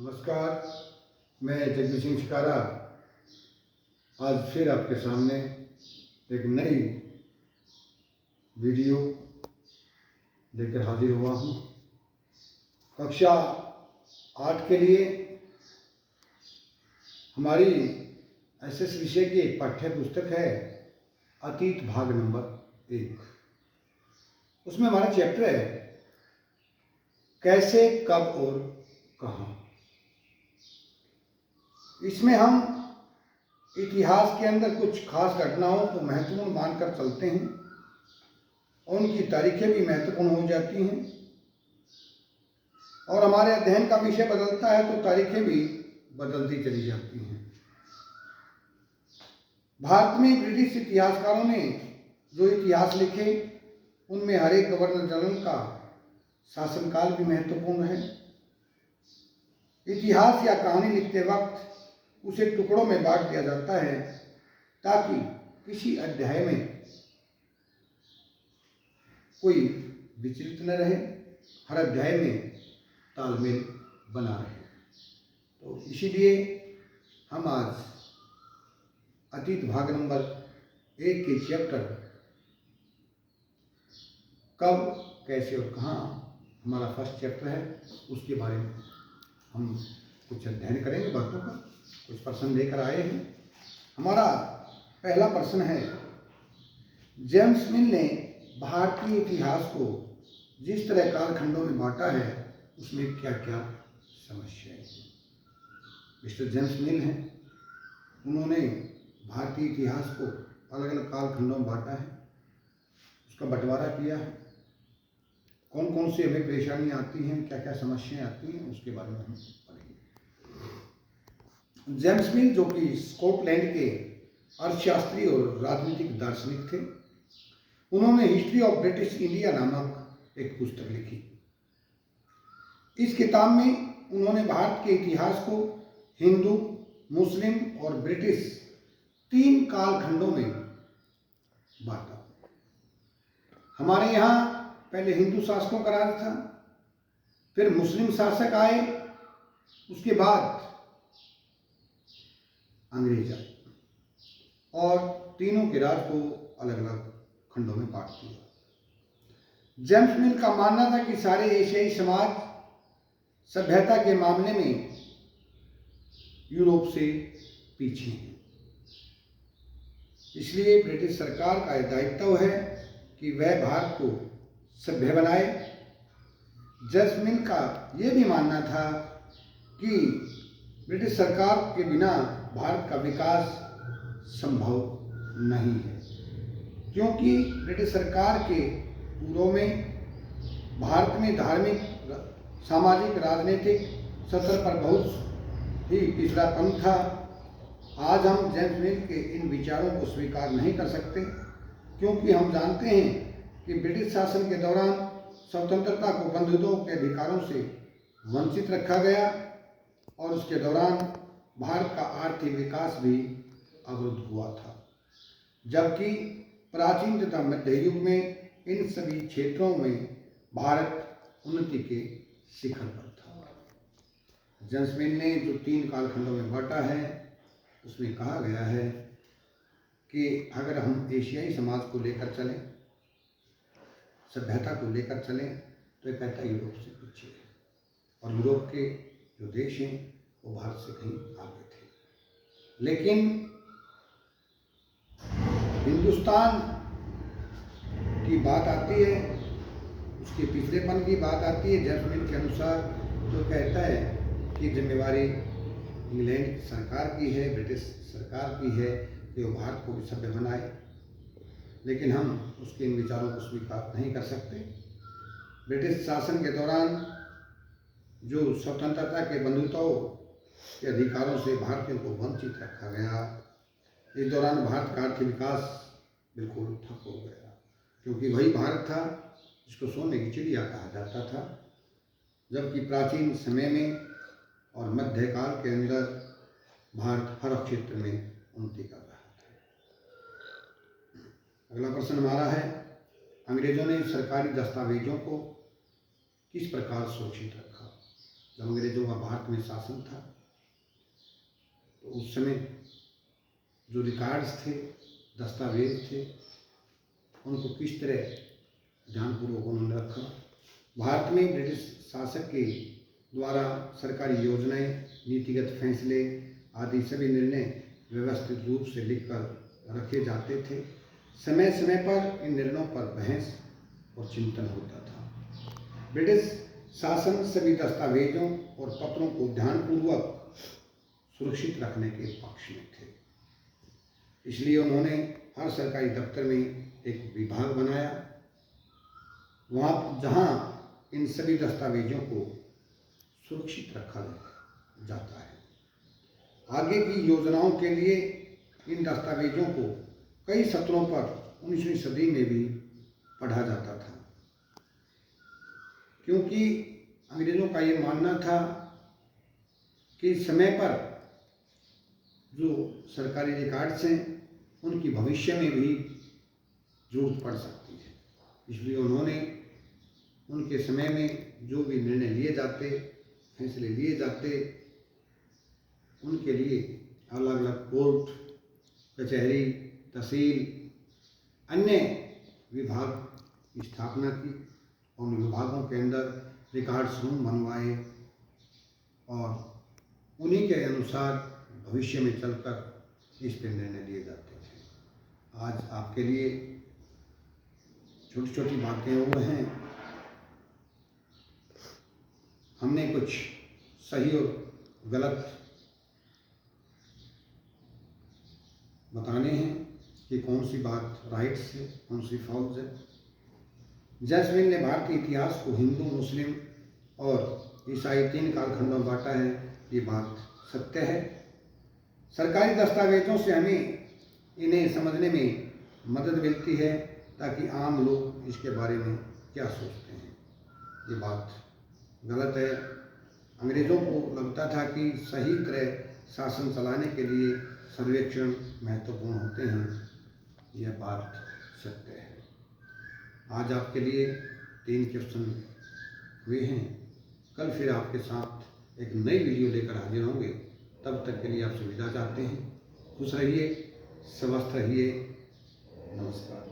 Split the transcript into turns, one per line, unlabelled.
नमस्कार, मैं जगदीश सिंह शिकारा आज फिर आपके सामने एक नई वीडियो लेकर हाजिर हुआ हूँ। कक्षा 8 के लिए हमारी एसएस विषय की एक पाठ्य पुस्तक है अतीत भाग नंबर 1। उसमें हमारा चैप्टर है कैसे, कब और कहाँ। इसमें हम इतिहास के अंदर कुछ खास घटनाओं को महत्वपूर्ण मानकर चलते हैं और उनकी तारीखें भी महत्वपूर्ण हो जाती हैं, और हमारे अध्ययन का विषय बदलता है तो तारीखें भी बदलती चली जाती हैं। भारत में ब्रिटिश इतिहासकारों ने जो इतिहास लिखे उनमें हर एक गवर्नर जनरल का शासनकाल भी महत्वपूर्ण है। इतिहास या कहानी लिखते वक्त उसे टुकड़ों में बांट दिया जाता है ताकि किसी अध्याय में कोई विचलित न रहे, हर अध्याय में तालमेल बना रहे। तो इसीलिए हम आज अतीत भाग नंबर 1 के चैप्टर कब, कैसे और कहाँ, हमारा फर्स्ट चैप्टर है, उसके बारे में हम कुछ अध्ययन करेंगे बातों का। कुछ प्रश्न लेकर आए हैं। हमारा पहला प्रश्न है, जेम्स मिल ने भारतीय इतिहास को जिस तरह कालखंडों में बांटा है उसमें क्या क्या समस्याएं हैं। मिस्टर जेम्स मिल हैं, उन्होंने भारतीय इतिहास को अलग अलग कालखंडों में बांटा है, उसका बंटवारा किया है। कौन कौन सी हमें परेशानियां आती हैं, क्या क्या समस्याएं आती हैं, उसके बारे में हम पढ़ेंगे। जेम्स मिल जो कि स्कॉटलैंड के अर्थशास्त्री और राजनीतिक दार्शनिक थे, उन्होंने हिस्ट्री ऑफ ब्रिटिश इंडिया नामक एक पुस्तक लिखी। इस किताब में उन्होंने भारत के इतिहास को हिंदू, मुस्लिम और ब्रिटिश 3 कालखंडों में बांटा। हमारे यहाँ पहले हिंदू शासकों का राज था, फिर मुस्लिम शासक आए, उसके बाद अंग्रेज आए और तीनों के राज को अलग अलग खंडों में बांट दिया। जेम्स मिल का मानना था कि सारे एशियाई समाज सभ्यता के मामले में यूरोप से पीछे हैं, इसलिए ब्रिटिश सरकार का दायित्व है कि वह भारत को सभ्य बनाए। जेम्स मिल का यह भी मानना था कि ब्रिटिश सरकार के बिना भारत का विकास संभव नहीं है, क्योंकि ब्रिटिश सरकार के पूर्व में भारत में धार्मिक, सामाजिक, राजनीतिक स्तर पर बहुत ही पिछड़ापन था। आज हम जेम्स मिल के इन विचारों को स्वीकार नहीं कर सकते, क्योंकि हम जानते हैं कि ब्रिटिश शासन के दौरान स्वतंत्रता को बंधुओं के अधिकारों से वंचित रखा गया और उसके दौरान भारत का आर्थिक विकास भी अवरुद्ध हुआ था, जबकि प्राचीन तथा मध्य युग में इन सभी क्षेत्रों में भारत उन्नति के शिखर पर था। जेम्स मिल ने जो 3 कालखंडों में बांटा है उसमें कहा गया है कि अगर हम एशियाई समाज को लेकर चलें, सभ्यता को लेकर चलें, तो ये कहता है यूरोप से पीछे है, और यूरोप के जो देश हैं वो भारत से कहीं आगे थे। लेकिन हिंदुस्तान की बात आती है, उसके पिछड़ेपन की बात आती है, जेम्स मिल के अनुसार तो कहता है कि जिम्मेवारी इंग्लैंड सरकार की है, ब्रिटिश सरकार की है कि वो भारत को भी सभ्य बनाए, लेकिन हम उसके इन विचारों को स्वीकार नहीं कर सकते। ब्रिटिश शासन के दौरान जो स्वतंत्रता के बंधुत्वों के अधिकारों से भारतीयों को वंचित रखा गया, इस दौरान भारत का आर्थिक विकास बिल्कुल ठप हो गया, क्योंकि वही भारत था जिसको सोने की चिड़िया कहा जाता था, जबकि प्राचीन समय में और मध्यकाल के अंदर भारत हर क्षेत्र में उन्नति कर रहा था। अगला प्रश्न हमारा है, अंग्रेजों ने सरकारी दस्तावेजों को किस प्रकार सुरक्षित रखा। जब अंग्रेजों का भारत में शासन था, तो उस समय जो रिकॉर्ड्स थे, दस्तावेज थे, उनको किस तरह ध्यानपूर्वक उन्होंने रखा। भारत में ब्रिटिश शासक के द्वारा सरकारी योजनाएं, नीतिगत फैसले आदि सभी निर्णय व्यवस्थित रूप से लिखकर रखे जाते थे। समय समय पर इन निर्णयों पर बहस और चिंतन होता था। ब्रिटिश शासन सभी दस्तावेजों और पत्रों को ध्यानपूर्वक सुरक्षित रखने के पक्ष में थे। इसलिए उन्होंने हर सरकारी दफ्तर में एक विभाग बनाया, वहाँ जहाँ इन सभी दस्तावेजों को सुरक्षित रखा जाता है। आगे की योजनाओं के लिए इन दस्तावेजों को कई सत्रों पर 19वीं सदी में भी पढ़ा जाता था, क्योंकि अंग्रेजों का ये मानना था कि समय पर जो सरकारी रिकॉर्ड्स हैं उनकी भविष्य में भी जरूरत पड़ सकती है। इसलिए उन्होंने उनके समय में जो भी निर्णय लिए जाते, फैसले लिए जाते, उनके लिए अलग अलग कोर्ट, कचहरी, तहसील, अन्य विभाग की स्थापना की। उन विभागों के अंदर रिकॉर्ड्स रूम बनवाए और उन्हीं के अनुसार भविष्य में चलकर इस पर निर्णय लिए जाते थे। आज आपके लिए छोटी छोटी बातें वो हैं, हमने कुछ सही और गलत बताने हैं कि कौन सी बात राइट्स है, कौन सी फॉल्स है। जैसमिन ने भारतीय इतिहास को हिंदू, मुस्लिम और ईसाई 3 कालखंडों में बांटा है, ये बात सत्य है। सरकारी दस्तावेजों से हमें इन्हें समझने में मदद मिलती है ताकि आम लोग इसके बारे में क्या सोचते हैं। ये बात गलत है। अंग्रेज़ों को लगता था कि सही तरह शासन चलाने के लिए सर्वेक्षण महत्वपूर्ण होते हैं, यह बात सत्य है। आज आपके लिए 3 क्वेश्चन हुए हैं। कल फिर आपके साथ एक नई वीडियो लेकर हाजिर होंगे। तब तक के लिए आपसे विदा चाहते हैं। खुश रहिए, स्वस्थ रहिए। नमस्कार।